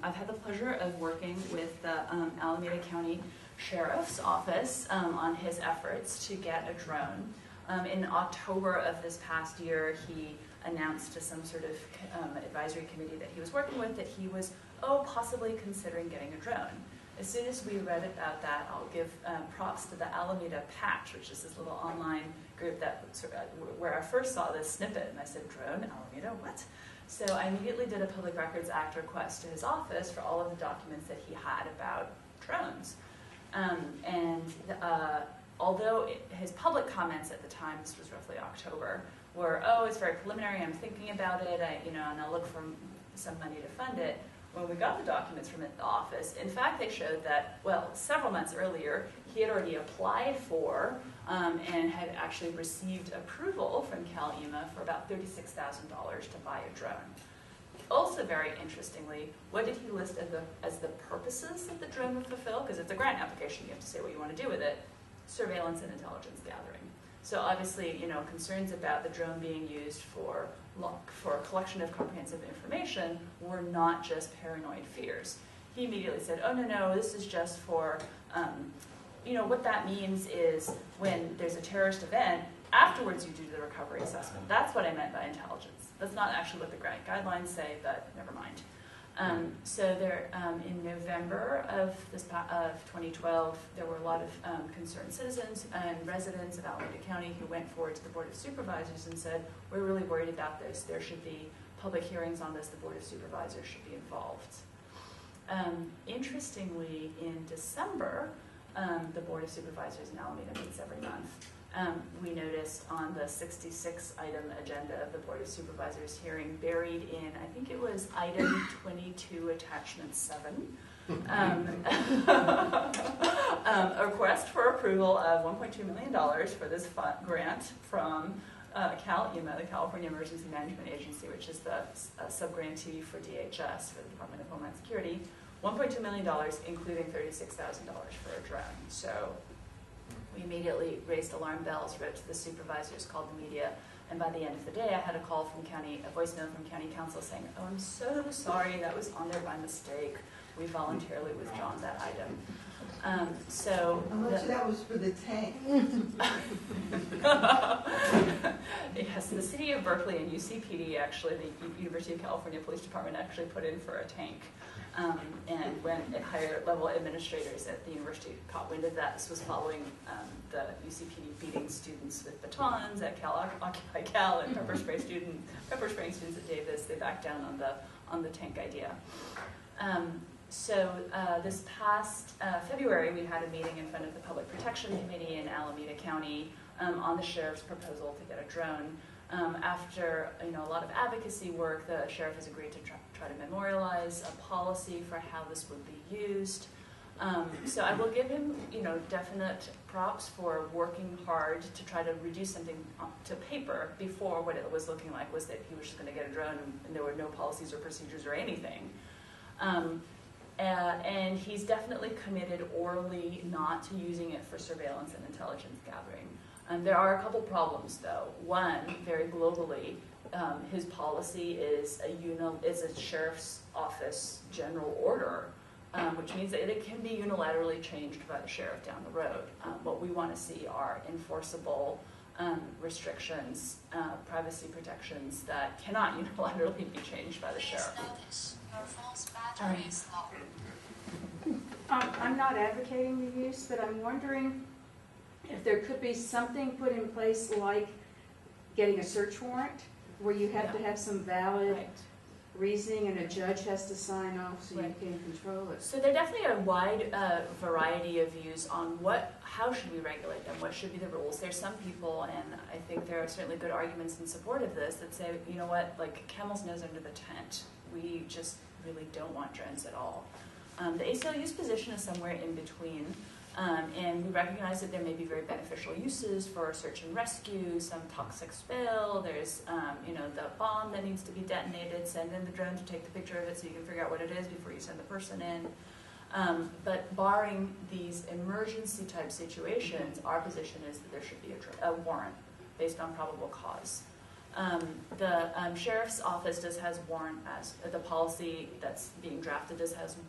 I've had the pleasure of working with the Alameda County Sheriff's Office on his efforts to get a drone. In October of this past year, he announced to some sort of advisory committee that he was working with that he was, possibly considering getting a drone. As soon as we read about that, I'll give props to the Alameda Patch, which is this little online group that where I first saw this snippet, and I said, drone, Alameda, what? So I immediately did a Public Records Act request to his office for all of the documents that he had about drones. Although his public comments at the time, this was roughly October, were, it's very preliminary, I'm thinking about it, and I'll look for some money to fund it. When we got the documents from the office, in fact, they showed that, several months earlier, he had already applied for and had actually received approval from CalEMA for about $36,000 to buy a drone. Also, very interestingly, what did he list as the purposes that the drone would fulfill? Because it's a grant application, you have to say what you want to do with it. Surveillance and intelligence gathering. So obviously, concerns about the drone being used for collection of comprehensive information were not just paranoid fears. He immediately said, no, this is just for, what that means is when there's a terrorist event, afterwards you do the recovery assessment. That's what I meant by intelligence. That's not actually what the grant guidelines say, but never mind. So there, in November of 2012, there were a lot of concerned citizens and residents of Alameda County who went forward to the Board of Supervisors and said, we're really worried about this. There should be public hearings on this. The Board of Supervisors should be involved. Interestingly, in December, the Board of Supervisors in Alameda meets every month. We noticed on the 66-item agenda of the Board of Supervisors hearing, buried in, I think it was item 22, attachment 7, a request for approval of $1.2 million for this grant from CalEMA, the California Emergency Management Agency, which is the sub-grantee for DHS, for the Department of Homeland Security. $1.2 million, including $36,000 for a drone. So we immediately raised alarm bells, wrote to the supervisors, called the media, and by the end of the day, I had a voicemail from County Council saying, I'm so sorry, that was on there by mistake. We voluntarily withdrawn that item. How much of that was for the tank? Yes, the city of Berkeley and UCPD, actually, the University of California Police Department actually put in for a tank. And when higher level administrators at the university caught wind of that, this was following the UCPD beating students with batons at Occupy Cal and pepper spraying students at Davis. They backed down on the tank idea. This past February, we had a meeting in front of the Public Protection Committee in Alameda County on the sheriff's proposal to get a drone. After a lot of advocacy work, the sheriff has agreed to try to memorialize a policy for how this would be used. So I will give him definite props for working hard to try to reduce something to paper before. What it was looking like was that he was just going to get a drone and there were no policies or procedures or anything. And he's definitely committed orally not to using it for surveillance and intelligence gathering. There are a couple problems, though. One, very globally, his policy is a sheriff's office general order, which means that it can be unilaterally changed by the sheriff down the road. What we want to see are enforceable restrictions, privacy protections that cannot unilaterally be changed by the sheriff. Your phone's battery is low. I'm not advocating the use, but I'm wondering if there could be something put in place like getting a search warrant where you have to have some valid reasoning and a judge has to sign off so you can control it. So there are definitely a wide variety of views on how should we regulate them, what should be the rules. There's some people, and I think there are certainly good arguments in support of this, that say, you know what, like camel's nose under the tent. We just really don't want drones at all. The ACLU's position is somewhere in between. And we recognize that there may be very beneficial uses for search and rescue, some toxic spill, there's the bomb that needs to be detonated, send in the drone to take the picture of it so you can figure out what it is before you send the person in. But barring these emergency type situations, our position is that there should be a warrant based on probable cause. The sheriff's office has warrant as the policy that's being drafted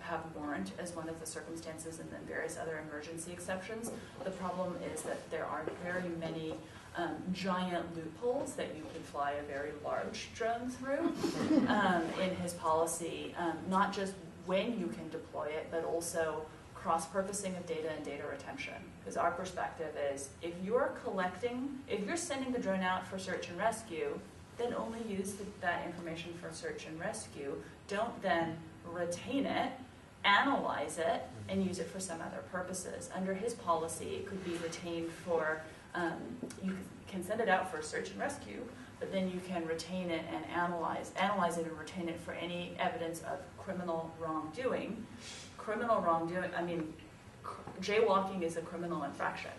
have warrant as one of the circumstances, and then various other emergency exceptions. The problem is that there are very many giant loopholes that you can fly a very large drone through in his policy, not just when you can deploy it, but also cross-purposing of data and data retention. Because our perspective is, if you're sending the drone out for search and rescue, then only use that information for search and rescue. Don't then retain it, analyze it, and use it for some other purposes. Under his policy, it could be retained for, you can send it out for search and rescue, but then you can retain it and analyze it and retain it for any evidence of criminal wrongdoing. Criminal wrongdoing, I mean, jaywalking is a criminal infraction,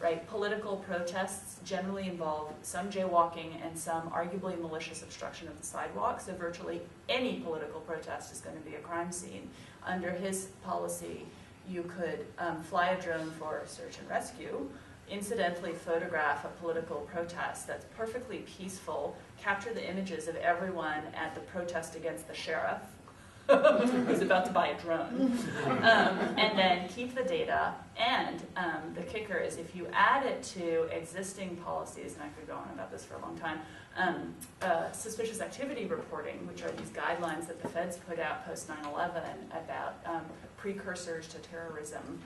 right? Political protests generally involve some jaywalking and some arguably malicious obstruction of the sidewalk, so virtually any political protest is going to be a crime scene. Under his policy, you could fly a drone for search and rescue, incidentally photograph a political protest that's perfectly peaceful, capture the images of everyone at the protest against the sheriff, who's about to buy a drone, and then keep the data. And the kicker is, if you add it to existing policies, and I could go on about this for a long time, suspicious activity reporting, which are these guidelines that the feds put out post 9/11 about precursors to terrorism,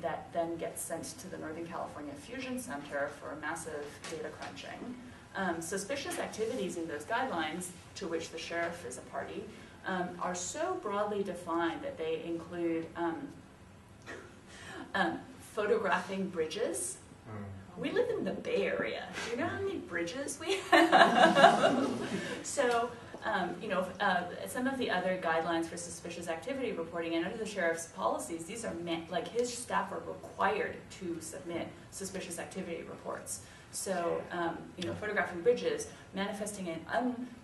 that then gets sent to the Northern California Fusion Center for massive data crunching. Suspicious activities in those guidelines, to which the sheriff is a party, are so broadly defined that they include photographing bridges. We live in the Bay Area. Do you know how many bridges we have? So, some of the other guidelines for suspicious activity reporting, and under the sheriff's policies, these are like his staff are required to submit suspicious activity reports. So, photographing bridges, manifesting an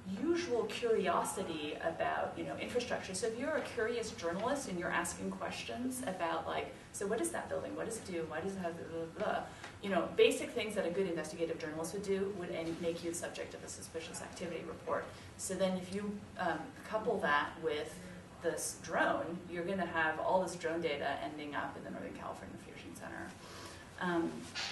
unusual curiosity about, infrastructure. So if you're a curious journalist and you're asking questions about, like, so what is that building? What does it do? Why does it have blah, blah, blah? Basic things that a good investigative journalist would do would make you the subject of a suspicious activity report. So then if you couple that with this drone, you're going to have all this drone data ending up in the Northern California Fusion Center.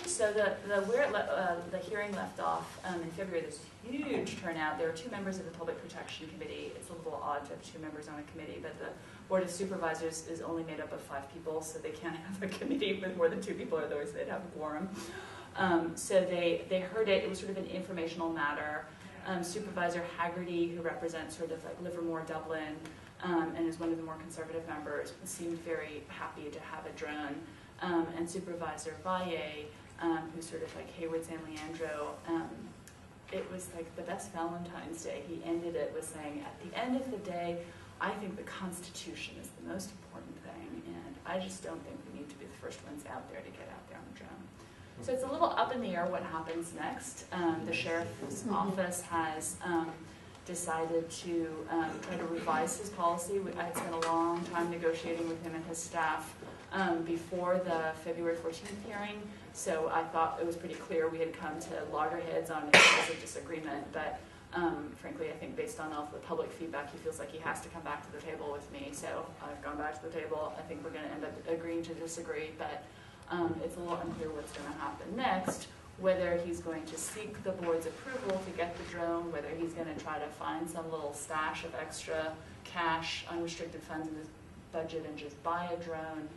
So the hearing left off in February, there's huge turnout. There are 2 members of the Public Protection Committee. It's a little odd to have 2 members on a committee, but the Board of Supervisors is only made up of 5 people, so they can't have a committee with more than 2 people, otherwise they'd have a quorum. So they heard it. It was sort of an informational matter. Supervisor Haggerty, who represents sort of like Livermore, Dublin, and is one of the more conservative members, seemed very happy to have a drone. And Supervisor Valle, who's sort of like Hayward San Leandro, it was like the best Valentine's Day. He ended it with saying, at the end of the day, I think the Constitution is the most important thing, and I just don't think we need to be the first ones out there to get out there on the drone. So it's a little up in the air what happens next. The sheriff's office has decided to try to revise his policy. I had spent a long time negotiating with him and his staff before the February 14th hearing, so I thought it was pretty clear we had come to loggerheads on areas of disagreement, but frankly, I think based on all of the public feedback, he feels like he has to come back to the table with me, so I've gone back to the table. I think we're going to end up agreeing to disagree, but it's a little unclear what's going to happen next, whether he's going to seek the board's approval to get the drone, whether he's going to try to find some little stash of extra cash, unrestricted funds in his budget and just buy a drone.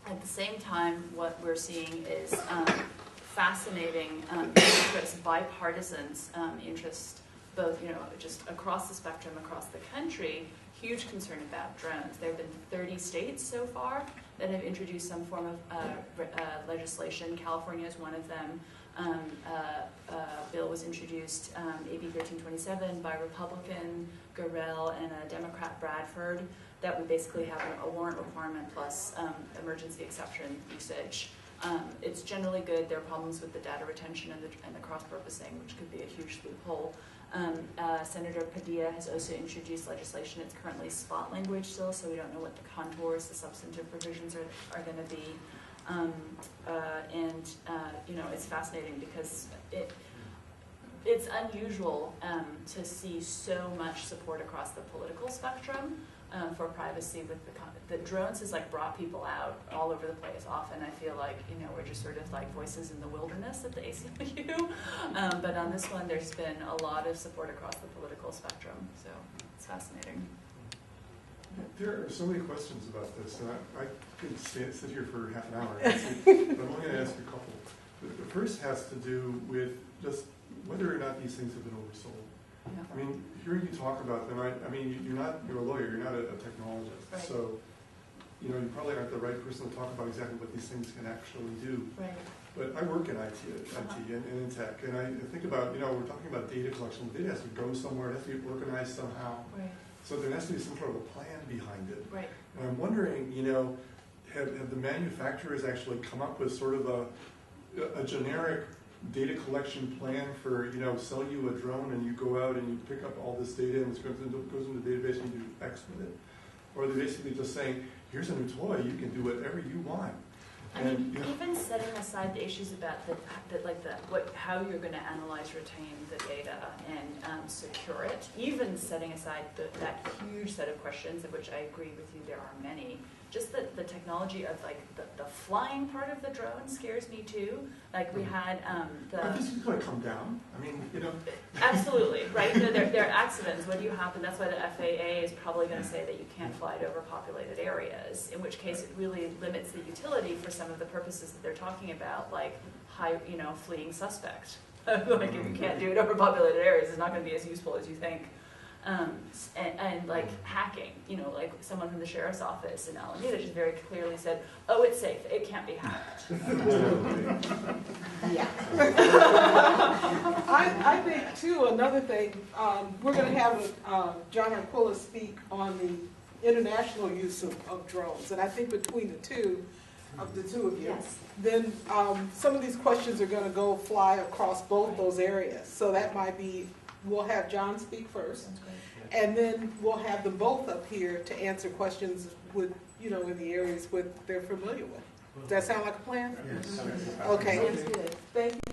At the same time, what we're seeing is fascinating interest, bipartisan interest, both just across the spectrum, across the country, huge concern about drones. There have been 30 states so far that have introduced some form of legislation. California is one of them. A bill was introduced, AB 1327, by Republican Gorell and a Democrat Bradford, that would basically have a warrant requirement plus emergency exception usage. It's generally good. There are problems with the data retention and the cross-purposing, which could be a huge loophole. Senator Padilla has also introduced legislation. It's currently spot language still, so we don't know what the contours, the substantive provisions are going to be. It's fascinating because it's unusual to see so much support across the political spectrum for privacy with the drones has like brought people out all over the place. Often I feel like, you know, we're just sort of like voices in the wilderness at the ACLU. But on this one, there's been a lot of support across the political spectrum. So it's fascinating. There are so many questions about this, and I could sit here for half an hour. But I'm only going to ask a couple. The first has to do with just whether or not these things have been oversold. Yeah. I mean, hearing you talk about them, I mean, you're a lawyer, you're not a technologist. Right. So, you know, you probably aren't the right person to talk about exactly what these things can actually do. Right. But I work in IT and in tech, and I think about, you know, we're talking about data collection. Data has to go somewhere, it has to be organized somehow. Right. So there has to be some sort of a plan behind it. Right. And I'm wondering, you know, have the manufacturers actually come up with sort of a generic data collection plan for, you know, sell you a drone and you go out and you pick up all this data and it goes into the database and you do X with it? Or are they basically just saying, here's a new toy, you can do whatever you want? I mean, even setting aside the issues about how you're going to analyze, retain the data, and secure it, even setting aside that huge set of questions, of which I agree with you, there are many. Just the technology of like the flying part of the drone scares me too. Like we had Are these going to come down? I mean, you know. Absolutely, right? They're accidents. What do you happen? That's why the FAA is probably going to say that you can't fly it over populated areas, in which case it really limits the utility for some of the purposes that they're talking about, like fleeing suspect. Like if you can't do it over populated areas, it's not going to be as useful as you think. And like hacking, you know, like someone from the sheriff's office in Alameda just very clearly said, oh, it's safe, it can't be hacked. Yeah. I think too, another thing, we're going to have John Arquilla speak on the international use of drones, and I think between the two of you, Yes. then some of these questions are going to go fly across both those areas. So that might be, we'll have John speak first. Sounds great. And then we'll have them both up here to answer questions with, you know, in the areas they're familiar with. Does that sound like a plan? Yes. Okay. Sounds good. Thank you.